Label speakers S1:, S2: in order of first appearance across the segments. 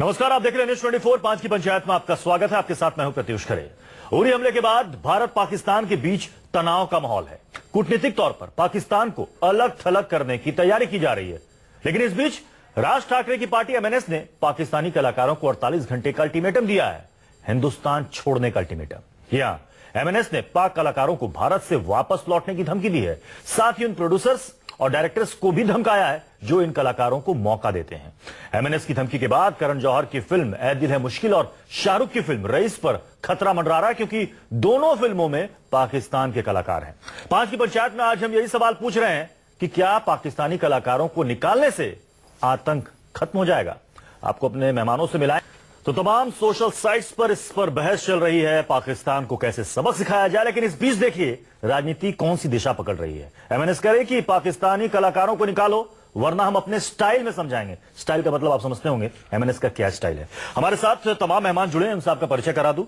S1: नमस्कार, आप देख रहे हैं न्यूज 24 5 की पंचायत में आपका स्वागत है। आपके साथ मैं हूं प्रत्युष खरे। उरी हमले के बाद भारत पाकिस्तान के बीच तनाव का माहौल है। कूटनीतिक तौर पर पाकिस्तान को अलग थलग करने की तैयारी की जा रही है, लेकिन इस बीच राज ठाकरे की पार्टी एमएनएस ने पाकिस्तानी कलाकारों को 48 घंटे का अल्टीमेटम दिया है, हिंदुस्तान छोड़ने का अल्टीमेटम। यहां एमएनएस ने पाक कलाकारों को भारत से वापस लौटने की धमकी दी है। साथ ही उन प्रोड्यूसर्स और डायरेक्टर्स को भी धमकाया है जो इन कलाकारों को मौका देते हैं। एमएनएस की धमकी के बाद करण जौहर की फिल्म ऐ दिल है मुश्किल और शाहरुख की फिल्म रईस पर खतरा मंडरा रहा है, क्योंकि दोनों फिल्मों में पाकिस्तान के कलाकार हैं। 5 की पंचायत में आज हम यही सवाल पूछ रहे हैं कि क्या पाकिस्तानी कलाकारों को निकालने से आतंक खत्म हो जाएगा? आपको अपने मेहमानों से मिलाएं तो तमाम सोशल साइट्स पर इस पर बहस चल रही है, पाकिस्तान को कैसे सबक सिखाया जाए। लेकिन इस बीच देखिए राजनीति कौन सी दिशा पकड़ रही है। एमएनएस कह रही कि पाकिस्तानी कलाकारों को निकालो वरना हम अपने स्टाइल में समझाएंगे। स्टाइल का मतलब आप समझते होंगे, एमएनएस का क्या स्टाइल है। हमारे साथ तमाम मेहमान जुड़े हैं, उनसे आपका परिचय करा दूं।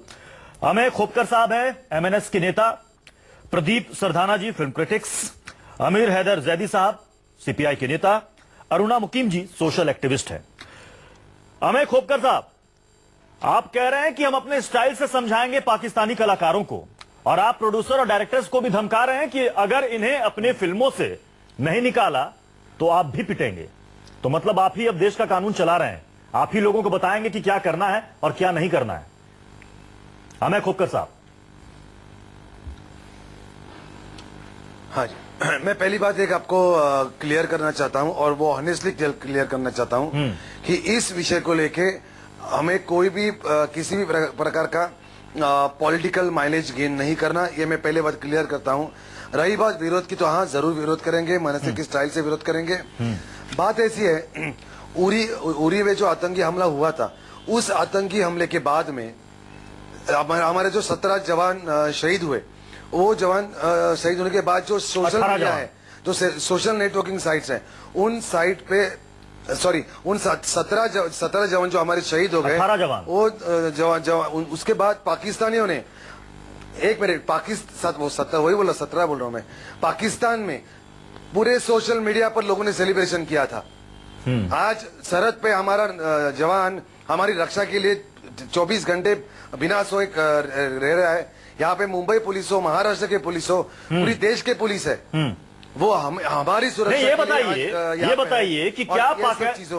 S1: अमेय खोपकर साहब है एमएनएस के नेता, प्रदीप सरधाना जी फिल्म क्रिटिक्स, अमीर हैदर जैदी साहब सीपीआई के नेता, अरुणा मुकीम जी सोशल एक्टिविस्ट है। अमेय खोपकर साहब, आप कह रहे हैं कि हम अपने स्टाइल से समझाएंगे पाकिस्तानी कलाकारों को, और आप प्रोड्यूसर और डायरेक्टर्स को भी धमका रहे हैं कि अगर इन्हें अपने फिल्मों से नहीं निकाला तो आप भी पिटेंगे। तो मतलब आप ही अब देश का कानून चला रहे हैं, आप ही लोगों को बताएंगे कि क्या करना है और क्या नहीं करना है। अमेय खोपकर साहब।
S2: हाँ जी, मैं पहली बात एक आपको क्लियर करना चाहता हूं, और वो ऑनेस्टली क्लियर करना चाहता हूं कि इस विषय को लेके हमें कोई भी किसी भी प्रकार का पॉलिटिकल माइलेज गेन नहीं करना, ये मैं पहले बात क्लियर करता हूं। रही बात विरोध की, तो हाँ जरूर विरोध करेंगे, मनसे की स्टाइल से विरोध करेंगे। बात ऐसी है, उरी में जो आतंकी हमला हुआ था, उस आतंकी हमले के बाद में हमारे जो 17 जवान शहीद हुए, वो जवान शहीद होने के बाद जो सोशल मीडिया है, जो सोशल नेटवर्किंग साइट्स हैं, उन साइट पे उन 17 जवान जो हमारे शहीद हो गए, वो जवान उसके बाद पाकिस्तानियों ने, एक मिनट, वही बोला 17 बोल रहा हूं मैं, पाकिस्तान में पूरे सोशल मीडिया पर लोगों ने सेलिब्रेशन किया था। आज सरहद पे हमारा जवान हमारी रक्षा के लिए 24 घंटे बिना सोए रह रहा है। यहाँ पे मुंबई पुलिस हो, महाराष्ट्र के पुलिस हो, पूरी देश के पुलिस है, वो हमारी सुरक्षा।
S1: ये बताइए कि क्या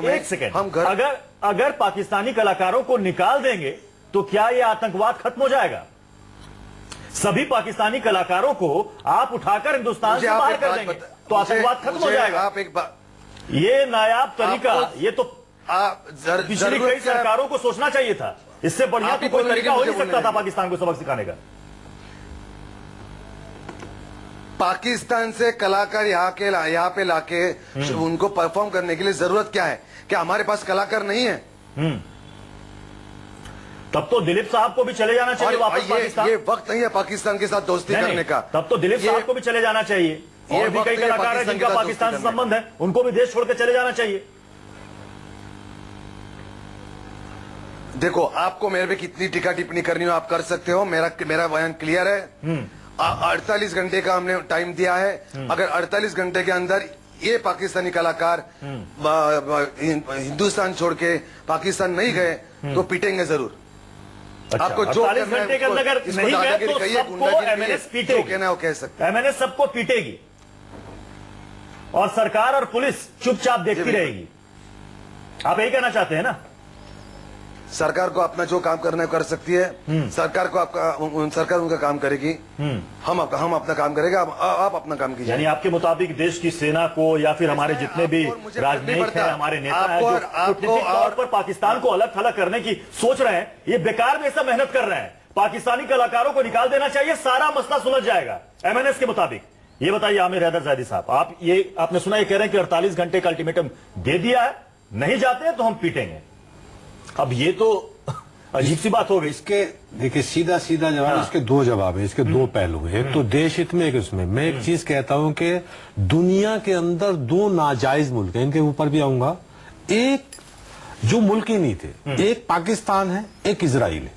S1: एक सेकंड, हम अगर पाकिस्तानी कलाकारों को निकाल देंगे तो क्या ये आतंकवाद खत्म हो जाएगा? सभी पाकिस्तानी कलाकारों को आप उठाकर हिंदुस्तान से बाहर कर देंगे तो आतंकवाद खत्म हो जाएगा?
S2: आप एक बात,
S1: ये नायाब तरीका, ये तो पिछली कई सरकारों को सोचना चाहिए था। इससे बढ़िया तो कोई तरीका हो नहीं सकता था पाकिस्तान को सबक सिखाने का।
S2: पाकिस्तान से कलाकार यहाँ पे लाके उनको परफॉर्म करने के लिए जरूरत क्या है? क्या हमारे पास कलाकार नहीं है?
S1: तब तो दिलीप साहब को भी चले जाना चाहिए वापस पाकिस्तान।
S2: ये वक्त नहीं है पाकिस्तान के साथ दोस्ती करने का।
S1: तब तो दिलीप साहब को भी चले जाना चाहिए। और भी कई कलाकार हैं जिनका पाकिस्तान से संबंध है, उनको भी देश छोड़कर चले जाना चाहिए।
S2: देखो, आपको मेरे पे कितनी टीका टिप्पणी करनी हो आप कर सकते हो, मेरा बयान क्लियर है। 48 घंटे का हमने टाइम दिया है। अगर 48 घंटे के अंदर ये पाकिस्तानी कलाकार हिंदुस्तान छोड़ के पाकिस्तान नहीं गए तो पीटेंगे जरूर।
S1: अच्छा, आपको जो 48 घंटे के अंदर अगर नहीं गए तो सबको एमएनएस पीटेगी,
S2: कहना वो कह सकते।
S1: एमएनएस सबको पीटेगी और सरकार और पुलिस चुपचाप देखती रहेगी। आप यही कहना चाहते हैं ना?
S2: सरकार को अपना जो काम करना है कर सकती है, सरकार उनका काम करेगी, हम अपना काम करेगा, आप अपना काम कीजिए।
S1: यानी आपके मुताबिक देश की सेना को या फिर हमारे जितने भी राजनीतिक हैं, हमारे नेता हैं, जो कूटनीतिक तौर पर पाकिस्तान को अलग थलग करने की सोच रहे हैं, ये बेकार में सब मेहनत कर रहे हैं। पाकिस्तानी कलाकारों को निकाल देना चाहिए, सारा मसला सुलझ जाएगा एमएनएस के मुताबिक। ये बताइए आमिर हैदर जैदी साहब, आपने सुना, ये कह रहे हैं कि 48 घंटे का अल्टीमेटम दे दिया है, नहीं जाते तो हम पीटेंगे। अब ये तो अजीब सी बात हो गई।
S3: इसके देखिए सीधा जवाब, हाँ। इसके दो जवाब है, इसके दो पहलू हैं। एक तो देश हित में, एक उसमें। मैं एक चीज कहता हूं कि दुनिया के अंदर दो नाजायज मुल्क हैं, इनके ऊपर भी आऊंगा। एक जो मुल्क ही नहीं थे, एक पाकिस्तान है, एक इजराइल है।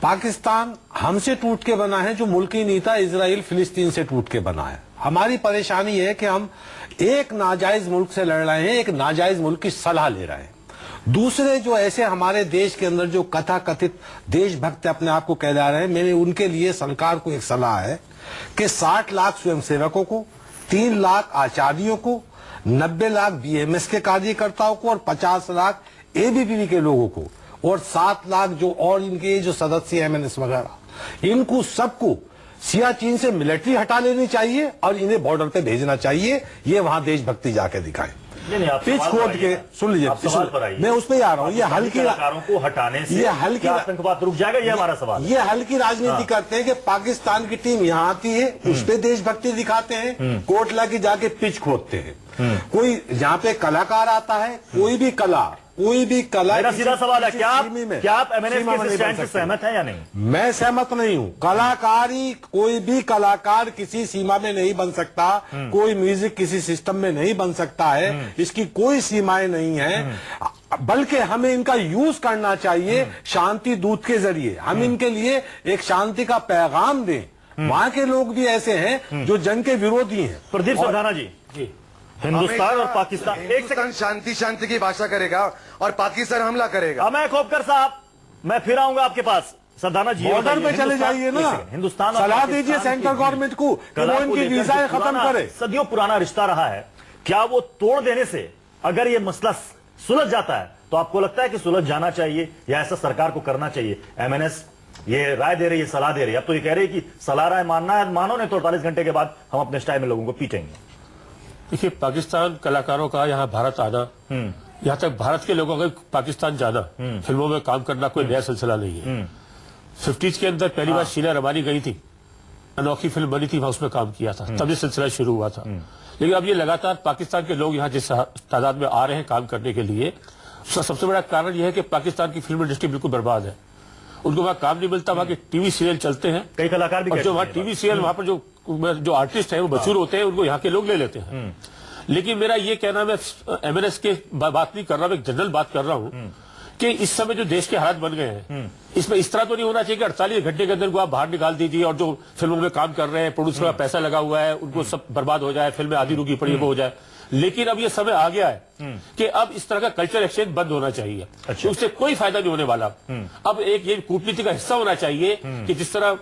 S3: पाकिस्तान हमसे टूट के बना है, जो मुल्क ही नहीं था। इजराइल फिलिस्तीन से टूट के बना है। हमारी परेशानी है कि हम एक नाजायज मुल्क से लड़ रहे हैं, एक नाजायज मुल्क की सलाह ले रहे हैं। दूसरे जो ऐसे हमारे देश के अंदर जो कथाकथित देशभक्त अपने आप को कहला रहे हैं, मेरे उनके लिए सरकार को एक सलाह है कि 60 लाख स्वयंसेवकों को, 3 लाख आचार्यों को, 90 लाख बीएमएस के कार्यकर्ताओं को और 50 लाख एबीपीवी के लोगों को और 7 लाख जो और इनके जो सदस्य एमएनएस वगैरह, इनको सबको सियाचिन से मिलिट्री हटा लेनी चाहिए और इन्हें बॉर्डर पे भेजना चाहिए। ये वहां देशभक्ति जाके दिखाएं। पिच कोट के सुन लीजिए, मैं उस पर ही आ रहा हूँ। ये हल्की
S1: कलाकारों को हटाने से
S3: ये हल्की
S1: आतंकवाद रुक जाएगा, ये हमारा सवाल है।
S3: ये हल्की राजनीति करते हैं कि पाकिस्तान की टीम यहाँ आती है, उस पर देशभक्ति दिखाते हैं, कोटला की जाके पिच खोदते हैं। कोई यहाँ पे कलाकार आता है, कोई भी कला
S1: मेरा सीधा सवाल है, क्या आप एमएनएस के स्टैंड से सहमत हैं या नहीं?
S3: मैं सहमत नहीं हूँ। कलाकारी, कोई भी कलाकार किसी सीमा में नहीं बन सकता, कोई म्यूजिक किसी सिस्टम में नहीं बन सकता है, इसकी कोई सीमाएं नहीं है। बल्कि हमें इनका यूज करना चाहिए शांति दूत के जरिए। हम इनके लिए एक शांति का पैगाम दें। वहां के लोग भी ऐसे हैं जो जंग के विरोधी हैं।
S1: प्रदीप सरदाना जी, हिंदुस्तान और पाकिस्तान,
S2: हिंदुस्तान शांति की भाषा करेगा और पाकिस्तान हमला करेगा।
S1: अमय खोपकर साहब, मैं फिर आऊंगा आपके पास। सरदाना जी,
S3: बॉर्डर पे चले जाइए ना,
S1: हिंदुस्तान
S3: सलाह दीजिए सेंट्रल गवर्नमेंट को कि वो इनकी वीजाएं खत्म करे।
S1: सदियों पुराना रिश्ता रहा है, क्या वो तोड़ देने से अगर ये मसला सुलझ जाता है तो आपको लगता है कि सुलझ जाना चाहिए या ऐसा सरकार को करना चाहिए? एमएनएस ये राय दे रही है, सलाह दे रही है, अब तो ये कह रही है कि सलाह राय मानना है, मानो नहीं तो 48 घंटे के बाद हम अपने स्टाइल में लोगों को पीटेंगे।
S4: देखिए, पाकिस्तान कलाकारों का यहाँ भारत आना, यहाँ तक भारत के लोगों का पाकिस्तान जाना, फिल्मों में काम करना कोई नया सिलसिला नहीं है। 50s के अंदर पहली बार शीला रबानी गई थी, अनोखी फिल्म बनी थी, वहां उसमें काम किया था, तब ये सिलसिला शुरू हुआ था। लेकिन अब ये लगातार पाकिस्तान के लोग यहाँ जिस तादाद में आ रहे हैं काम करने के लिए, उसका सबसे बड़ा कारण यह है कि पाकिस्तान की फिल्म इंडस्ट्री बिल्कुल बर्बाद है। उनको वहां काम नहीं मिलता, वहां के टीवी सीरियल चलते हैं,
S1: कई कलाकार भी,
S4: जो वहां टीवी सीरियल, वहां पर जो आर्टिस्ट हैं वो मशहूर होते हैं, उनको यहाँ के लोग ले लेते हैं। लेकिन मेरा ये कहना, मैं एमएनएस के बात नहीं कर रहा, मैं एक जनरल बात कर रहा हूँ कि इस समय जो देश के हालात बन गए हैं, इसमें इस तरह तो नहीं होना चाहिए कि 48 घंटे के अंदर को आप बाहर निकाल दीजिए और जो फिल्मों में काम कर रहे हैं, प्रोड्यूसर का पैसा लगा हुआ है, उनको सब बर्बाद हो जाए, फिल्में आधी रुकी पड़ी वो हो जाए। लेकिन अब ये समय आ गया है कि अब इस तरह का कल्चर एक्सचेंज बंद होना चाहिए। अच्छा। उससे कोई फायदा नहीं होने वाला। अब एक ये कूटनीति का हिस्सा होना चाहिए कि जिस तरह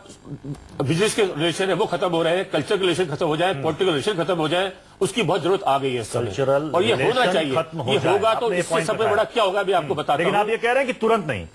S4: बिजनेस के रिलेशन है वो खत्म हो रहे हैं, कल्चर के रिलेशन खत्म हो जाए, पॉलिटिकल रिलेशन खत्म हो जाए, उसकी बहुत जरूरत आ गई है इस समय और ये होना चाहिए। ये होगा तो इससे सबसे बड़ा क्या होगा, अभी आपको बताता हूं।
S1: लेकिन आप ये कह रहे हैं कि तुरंत नहीं,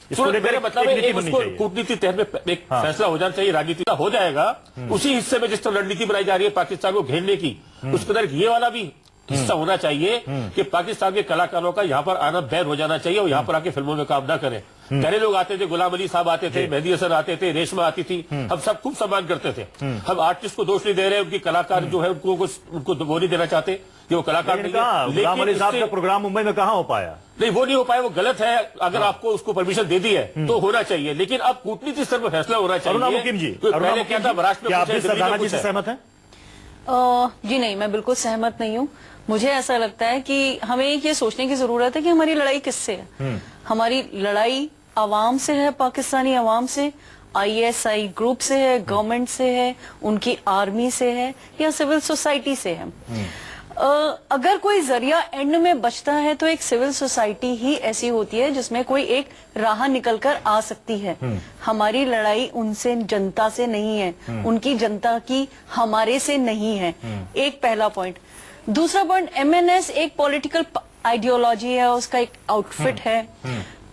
S4: मेरा मतलब है कूटनीति तहत में एक फैसला हो जाना चाहिए, राजनीति का हो जाएगा। उसी हिस्से में जिस तरह रणनीति बनाई जा रही है पाकिस्तान को घेरने की, उसके अंदर ये वाला भी हिस्सा होना चाहिए कि पाकिस्तान के कलाकारों का यहाँ पर आना बैन हो जाना चाहिए और यहाँ पर आके फिल्मों में काम ना करें। पहले लोग आते थे, गुलाम अली साहब आते थे, मेहदी हसन आते थे, रेशमा आती थी, हम सब खूब सम्मान करते थे। हम आर्टिस्ट को दोष नहीं दे रहे, उनकी कलाकार जो है उनको वो नहीं देना चाहते कि वो कलाकार नहीं है।
S1: गुलाम अली साहब का प्रोग्राम मुंबई में कहाँ हो पाया?
S4: नहीं, वो नहीं हो पाया, वो गलत है। अगर आपको उसको परमिशन दे दी है तो होना चाहिए, लेकिन अब कूटनीति स्तर पर फैसला होना चाहिए।
S1: मुकिम जी,
S4: पहले क्या था, महाराष्ट्र में
S1: सरदाना जी से सहमत है?
S5: जी नहीं, मैं बिल्कुल सहमत नहीं हूँ। मुझे ऐसा लगता है कि हमें ये सोचने की जरूरत है कि हमारी लड़ाई किससे है। हमारी लड़ाई आवाम से है, पाकिस्तानी आवाम से, आईएसआई ग्रुप से है, गवर्नमेंट से है, उनकी आर्मी से है या सिविल सोसाइटी से है। अगर कोई जरिया एंड में बचता है तो एक सिविल सोसाइटी ही ऐसी होती है जिसमें कोई एक राह निकलकर आ सकती है। हमारी लड़ाई उनसे, जनता से नहीं है, उनकी जनता की हमारे से नहीं है। एक पहला पॉइंट। दूसरा पॉइंट, एमएनएस एक पॉलिटिकल आइडियोलॉजी है, उसका एक आउटफिट है।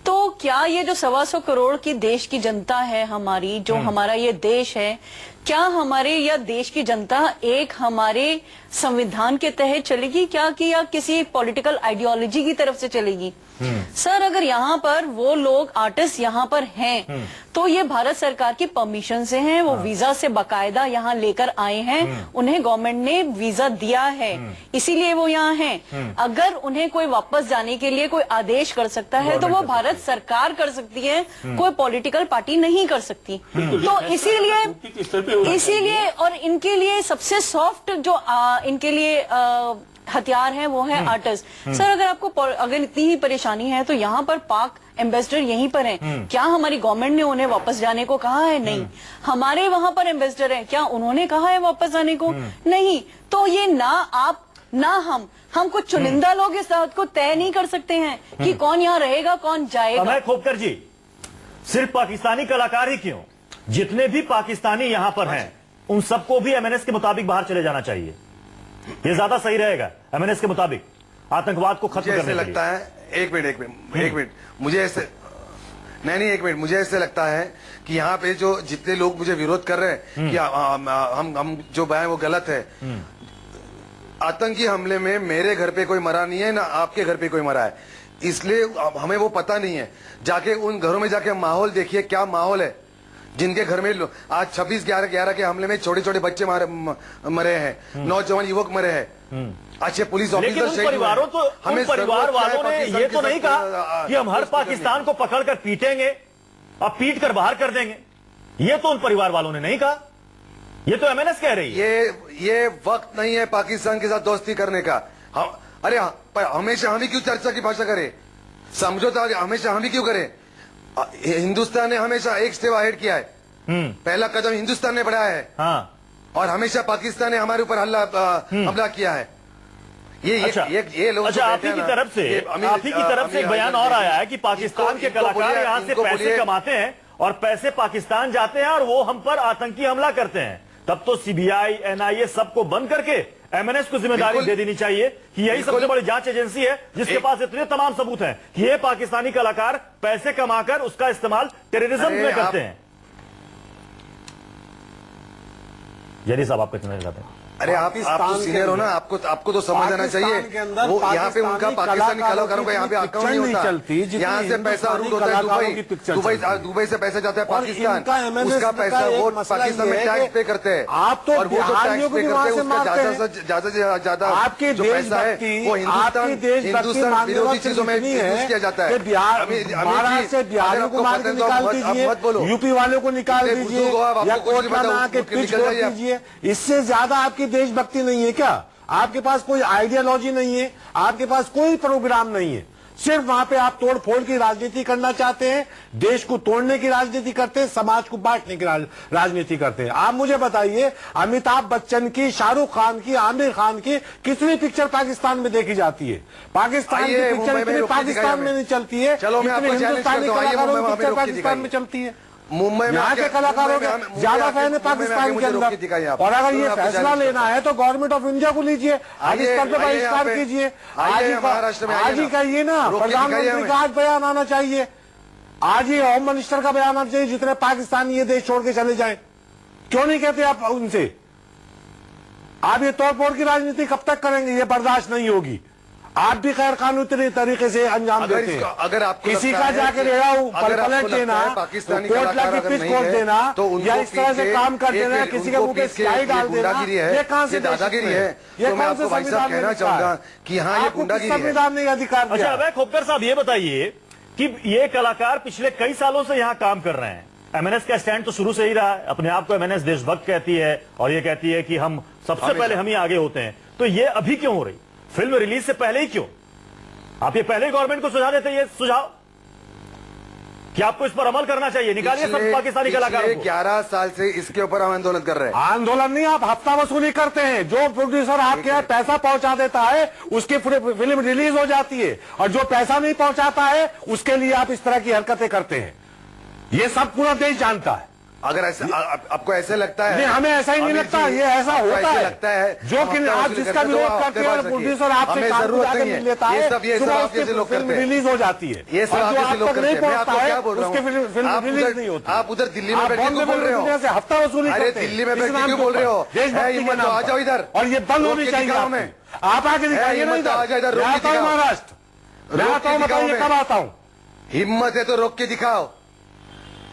S5: तो क्या ये जो 125 करोड़ की देश की जनता है हमारी, जो हमारा ये देश है, क्या हमारे या देश की जनता एक हमारे संविधान के तहत चलेगी क्या कि या किसी पॉलिटिकल आइडियोलॉजी की तरफ से चलेगी? सर, अगर यहाँ पर वो लोग आर्टिस्ट यहाँ पर हैं तो ये भारत सरकार की परमिशन से हैं, वो वीजा से बकायदा यहाँ लेकर आए हैं, उन्हें गवर्नमेंट ने वीजा दिया है, इसीलिए वो यहाँ हैं। अगर उन्हें कोई वापस जाने के लिए कोई आदेश कर सकता है तो वो भारत सरकार कर सकती है, कोई पॉलिटिकल पार्टी नहीं कर सकती। तो इसीलिए और इनके लिए सबसे सॉफ्ट जो इनके लिए हथियार है वो है आर्टिस्ट। सर, अगर आपको अगर इतनी ही परेशानी है तो यहाँ पर पाक एम्बेसडर यहीं पर हैं। क्या हमारी गवर्नमेंट ने उन्हें वापस जाने को कहा है? नहीं। हमारे वहां पर एम्बेसडर हैं, क्या उन्होंने कहा है वापस जाने को? नहीं। तो ये ना आप ना हम कुछ चुनिंदा लोग इस बात को तय नहीं कर सकते हैं कि कौन यहाँ रहेगा कौन जाएगा।
S1: अभय खोपकर जी, सिर्फ पाकिस्तानी कलाकार ही क्यों, जितने भी पाकिस्तानी यहां पर हैं उन सबको भी एमएनएस के मुताबिक बाहर चले जाना चाहिए। ये ज्यादा सही रहेगा एमएनएस के मुताबिक आतंकवाद को खत्म
S2: मुझे
S1: करने
S2: ऐसे
S1: के लिए।
S2: लगता है, एक मिनट मुझे ऐसे नहीं एक मिनट, मुझे ऐसे लगता है कि यहाँ पे जो जितने लोग मुझे विरोध कर रहे हैं कि हम जो बयान वो गलत है। आतंकी हमले में मेरे घर पे कोई मरा नहीं है, ना आपके घर पे कोई मरा है, इसलिए हमें वो पता नहीं है। जाके उन घरों में जाके माहौल देखिए, क्या माहौल है। जिनके घर में आज 26/11 के हमले में छोटे छोटे बच्चे मरे हैं, नौजवान युवक मरे हैं, अच्छे पुलिस
S1: लेकिन
S2: ऑफिसर
S1: उन परिवारों तो उन परिवार वालों ने ये तो नहीं कहा कि हम हर पाकिस्तान को पकड़कर पीटेंगे और पीट कर बाहर कर देंगे। ये तो उन परिवार वालों ने नहीं कहा, ये तो एमएनएस कह रही है।
S2: ये वक्त नहीं है पाकिस्तान के साथ दोस्ती करने का। अरे हमेशा हम ही क्यों चर्चा की भाषा करें, समझौता हमेशा हम ही क्यों करें। हिंदुस्तान ने हमेशा एक स्टेप अहेड किया है, पहला कदम हिंदुस्तान ने बढ़ाया है।
S1: हाँ।
S2: और हमेशा पाकिस्तान ने हमारे ऊपर हमला किया है। ये लोग
S1: अच्छा, आप ही की तरफ से एक बयान और आया है कि पाकिस्तान के कलाकार यहाँ से पैसे कमाते हैं और पैसे पाकिस्तान जाते हैं और वो हम पर आतंकी हमला करते हैं। तब तो सीबीआई, एनआईए सबको बंद करके एमएनएस को जिम्मेदारी दे देनी चाहिए कि यही सबसे बड़ी जांच एजेंसी है जिसके पास इतने तमाम सबूत हैं कि ये पाकिस्तानी कलाकार पैसे कमाकर उसका इस्तेमाल टेररिज्म में करते हैं। जरी साहब, आप कितने चाहते हैं?
S2: अरे आप तो सीनियर हो ना, आपको तो समझ आना चाहिए। वो यहाँ पे उनका पाकिस्तानी कलाकारों का यहाँ पे अकाउंट नहीं होता। यहाँ से पैसा रूट होता है दुबई से पैसा जाता है पाकिस्तान, उसका पैसा वो पाकिस्तान में टैक्स पे करते हैं।
S3: आप तो
S2: और वो जो टैक्स पे करते हैं उसका ज्यादा से ज्यादा
S3: आपके
S2: जो पैसा है वो हिंदुस्तान विरोधी चीजों में यूज किया जाता है।
S3: महाराष्ट्र से बिहारियों को मार के निकाल दीजिए, यूपी वालों को निकाल दीजिए या कोर्ट बना के पिच छोड़ दीजिए, इससे ज्यादा आपकी देशभक्ति नहीं है क्या? आपके पास कोई आइडियोलॉजी नहीं है, आपके पास कोई प्रोग्राम नहीं है, सिर्फ वहां पे आप तोड़ फोड़ की राजनीति करना चाहते हैं, देश को तोड़ने की राजनीति करते हैं, समाज को बांटने की राजनीति करते हैं। आप मुझे बताइए, अमिताभ बच्चन की, शाहरुख खान की, आमिर खान की कितनी पिक्चर पाकिस्तान में देखी जाती है? पाकिस्तान की पिक्चर कितनी पाकिस्तान में नहीं चलती है, कितनी हिंदुस्तानी कलाकारों की पिक्चर पाकिस्तान में चलती है?
S2: मुंबई में
S3: यहाँ के कलाकारों के ज्यादा फैन है पाकिस्तान के अंदर। और अगर ये फैसला लेना है तो गवर्नमेंट ऑफ इंडिया को लीजिए, आज इस पर बहिष्कार कीजिए, आज ही कहिए ना, प्रधानमंत्री का आज बयान आना चाहिए, आज ही होम मिनिस्टर का बयान आना चाहिए, जितने पाकिस्तानी ये देश छोड़ के चले जाए। क्यों नहीं कहते आप उनसे? आप ये तोड़ फोड़ की राजनीति कब तक करेंगे? ये बर्दाश्त नहीं होगी। आप भी गैर कानूनी तरीके से अंजाम देते हैं।
S2: अगर आपको
S3: किसी का जाके पलट देना, कोर्ट लाके पिच कोर्ट देना, या इस तरह से काम कर देना, किसी के मुंह पे स्लाइड डाल देना, ये कहां से
S2: दादागिरी है?
S3: ये
S2: मैं आपको भाई साहब कहना चाहूंगा कि हाँ, ये गुंडागिरी है।
S3: संविधान ने अधिकार।
S1: अच्छा अभय खोपकर साहब, ये बताइए कि ये कलाकार पिछले कई सालों से यहाँ काम कर रहे हैं। एमएनएस का स्टैंड तो शुरू से ही रहा है, अपने आप को एमएनएस देशभक्त कहती है और ये कहती है कि हम सबसे पहले हम ही आगे होते हैं। तो ये अभी क्यों हो रही? फिल्म रिलीज से पहले ही क्यों? आप ये पहले गवर्नमेंट को सुझाव देते, ये सुझाव कि आपको इस पर अमल करना चाहिए, निकालिए सब पाकिस्तानी कलाकारों को।
S2: 11 साल से इसके ऊपर हम आंदोलन कर रहे हैं।
S3: आंदोलन नहीं, आप हफ्ता वसूली करते हैं। जो प्रोड्यूसर आपके यहाँ पैसा पहुंचा देता है उसकी फिल्म रिलीज हो जाती है, और जो पैसा नहीं पहुंचाता है उसके लिए आप इस तरह की हरकतें करते हैं। ये सब पूरा देश जानता है।
S2: अगर ऐसा आपको ऐसे लगता है?
S3: नहीं, हमें ऐसा ही नहीं लगता, ये ऐसा होता है।
S2: लगता है
S3: जो कि आप जिसका विरोध करते हैं, प्रोड्यूसर आपसे मिल लेता है, रिलीज हो जाती है।
S2: ये सब आपके लोग करते हैं। मैं आपको क्या बोल रहा हूँ,
S3: फिल्म रिलीज नहीं होती।
S2: आप उधर दिल्ली में बैठ के बोल रहे हो,
S3: हफ्ता वसूली।
S2: अरे दिल्ली में बैठ के क्यों बोल रहे हो? आ जाओ इधर,
S3: और ये बंद होनी चाहिए। आप आके दिखाइए ना इधर। महाराष्ट्र मैं आता हूँ, बताइए कब आता हूँ?
S2: हिम्मत है तो रोक के दिखाओ।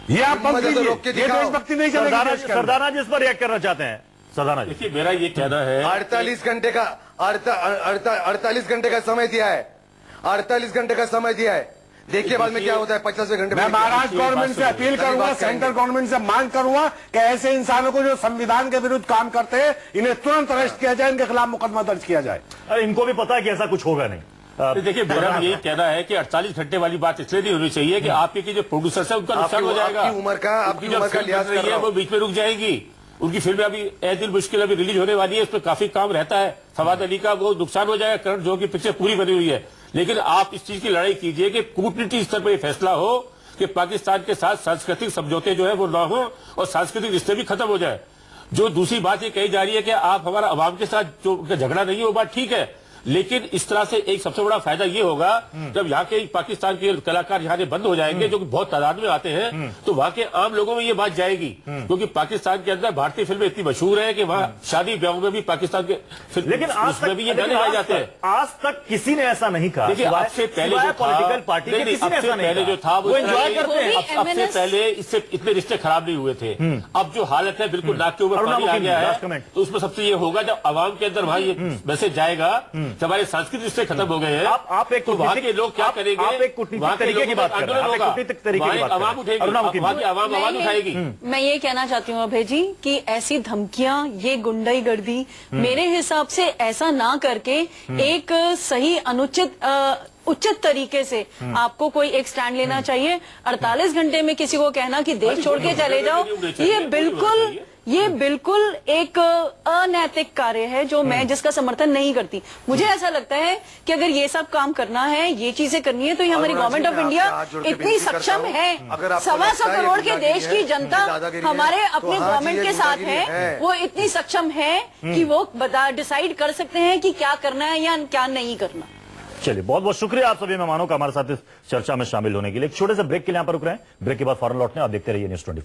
S3: ये आप बंद कीजिए, ये देशभक्ति नहीं चलेगी।
S1: सरदाना जी इस पर रिएक्ट करना चाहते हैं। सरदाना जी,
S4: देखिए मेरा ये कहना है
S2: 48 घंटे का समय दिया है, 48 घंटे का समय दिया है। देखिए बाद में क्या होता है 50वें घंटे में।
S3: मैं महाराष्ट्र गवर्नमेंट से अपील करूंगा, सेंट्रल गवर्नमेंट से मांग करूंगा कि ऐसे इंसानों को जो संविधान के विरुद्ध काम करते हैं, इन्हें तुरंत अरेस्ट किया जाए, इनके खिलाफ मुकदमा दर्ज किया जाए।
S1: इनको भी पता है कि ऐसा कुछ होगा नहीं।
S4: देखिए मेरा ये कहना है कि 48 घंटे वाली बात इसलिए नहीं होनी चाहिए कि आपके जो प्रोड्यूसर है उनका नुकसान हो जाएगा।
S2: आपकी उम्र का
S4: लिहाज है वो बीच में रुक जाएगी। उनकी फिल्में अभी ए दिल मुश्किल अभी रिलीज होने वाली है, उसमें काफी काम रहता है। फवाद अली का वो नुकसान हो जाएगा, करण जौहर की पिक्चर पूरी बनी हुई है। लेकिन आप इस चीज की लड़ाई कीजिए कि कूटनीति स्तर पर यह फैसला हो कि पाकिस्तान के साथ सांस्कृतिक समझौते जो है वो ना हो और सांस्कृतिक रिश्ते भी खत्म हो जाए। जो दूसरी बात ये कही जा रही है कि आप हमारा अवाम के साथ जो झगड़ा नहीं है वो बात ठीक है, लेकिन इस तरह से एक सबसे बड़ा फायदा ये होगा जब यहाँ के पाकिस्तान के कलाकार यहाँ से बंद हो जाएंगे, जो कि बहुत तादाद में आते हैं, तो वहाँ के आम लोगों में ये बात जाएगी। क्योंकि पाकिस्तान के अंदर भारतीय फिल्में इतनी मशहूर है कि वहाँ शादी ब्याहों में भी पाकिस्तान के
S1: लेकिन आज तक
S4: भी ये गाने गाए जाते हैं।
S1: आज तक किसी ने ऐसा नहीं कहा।
S4: देखिए, आपसे पहले जो
S1: पॉलिटिकल पार्टी के किसी ने ऐसा नहीं
S4: पहले जो था
S1: वो एंजॉय करते हैं।
S4: अब से पहले इससे इतने रिश्ते खराब नहीं हुए थे। अब जो हालत है बिल्कुल नाक के ऊपर पानी आ गया है, तो उसमें सबसे ये होगा जब आवाम के अंदर भाई ये मैसेज जाएगा कि हमारे सांस्कृतिक से खत्म हो गए हैं।
S1: आप एक
S4: तो वहाँ के लोग क्या करेंगे?
S1: आप एक कूटनीतिक तरीके की बात कर रहे हैं। आप एक कूटनीतिक तरीके की बात कर रहे हैं।
S4: आवाम उठेगी, वहाँ की आवाम आवाज उठाएगी।
S5: मैं ये कहना चाहती हूँ अभय जी कि ऐसी धमकियां, ये गुंडागर्दी मेरे हिसाब से ऐसा ना करके एक सही उचित तरीके से आपको कोई एक स्टैंड लेना चाहिए। 48 घंटे में किसी को कहना कि देश छोड़ के चले जाओ, ये बिल्कुल एक अनैतिक कार्य है जो मैं जिसका समर्थन नहीं करती। मुझे ऐसा लगता है कि अगर ये सब काम करना है, ये चीजें करनी है, तो ये हमारी गवर्नमेंट ऑफ इंडिया इतनी सक्षम है। 125 करोड़ के देश की जनता हमारे अपने गवर्नमेंट के साथ है, वो इतनी सक्षम है कि वो डिसाइड कर सकते हैं कि क्या करना है या क्या नहीं करना।
S1: चलिए, बहुत बहुत शुक्रिया आप सभी मेहमानों का हमारे साथ इस चर्चा में शामिल होने के लिए। एक छोटे से ब्रेक के लिए यहां पर रुक रहे हैं। ब्रेक के बाद फौरन लौटने, आप देखते रहिए न्यूज़ 24।